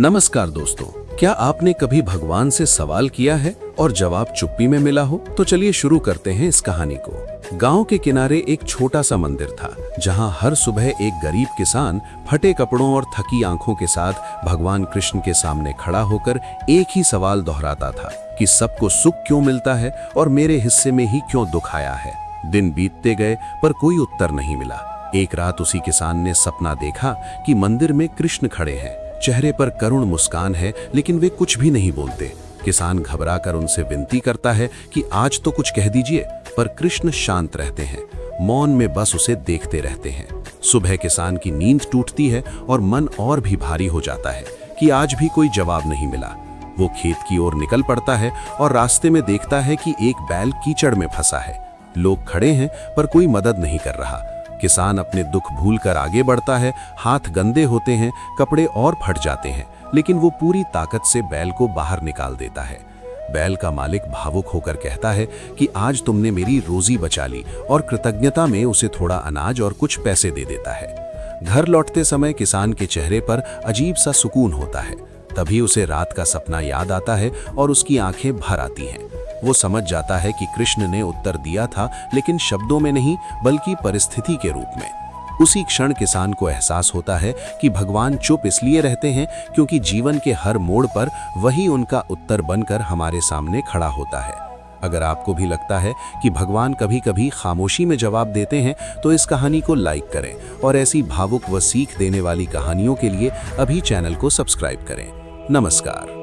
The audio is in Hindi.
नमस्कार दोस्तों, क्या आपने कभी भगवान से सवाल किया है और जवाब चुप्पी में मिला हो? तो चलिए शुरू करते हैं इस कहानी को। गांव के किनारे एक छोटा सा मंदिर था, जहां हर सुबह एक गरीब किसान फटे कपड़ों और थकी आंखों के साथ भगवान कृष्ण के सामने खड़ा होकर एक ही सवाल दोहराता था कि सबको सुख क्यों मिलता है और मेरे हिस्से में ही क्यों दुख आया है। दिन बीतते गए पर कोई उत्तर नहीं मिला। एक रात उसी किसान ने सपना देखा कि मंदिर में कृष्ण खड़े हैं, चेहरे पर करुण मुस्कान है, लेकिन वे कुछ भी नहीं बोलते। किसान घबराकर उनसे विनती करता है कि आज तो कुछ कह दीजिए, पर कृष्ण शांत रहते हैं, मौन में बस उसे देखते रहते हैं। सुबह किसान की नींद टूटती है और मन और भी भारी हो जाता है कि आज भी कोई जवाब नहीं मिला। वो खेत की ओर निकल पड़ता है और रास्ते में देखता है कि एक बैल कीचड़ में फंसा है। लोग खड़े हैं पर कोई मदद नहीं कर रहा। किसान अपने दुख भूलकर आगे बढ़ता है। हाथ गंदे होते हैं, कपड़े और फट जाते हैं, लेकिन वो पूरी ताकत से बैल को बाहर निकाल देता है। बैल का मालिक भावुक होकर कहता है कि आज तुमने मेरी रोजी बचा ली, और कृतज्ञता में उसे थोड़ा अनाज और कुछ पैसे दे देता है। घर लौटते समय किसान के चेहरे पर अजीब सा सुकून होता है। तभी उसे रात का सपना याद आता है और उसकी आंखें भर आती हैं। वो समझ जाता है कि कृष्ण ने उत्तर दिया था, लेकिन शब्दों में नहीं बल्कि परिस्थिति के रूप में। उसी क्षण किसान को एहसास होता है कि भगवान चुप इसलिए रहते हैं क्योंकि जीवन के हर मोड़ पर वही उनका उत्तर बनकर हमारे सामने खड़ा होता है। अगर आपको भी लगता है कि भगवान कभी कभी खामोशी में जवाब देते हैं, तो इस कहानी को लाइक करें और ऐसी भावुक व सीख देने वाली कहानियों के लिए अभी चैनल को सब्सक्राइब करें। नमस्कार।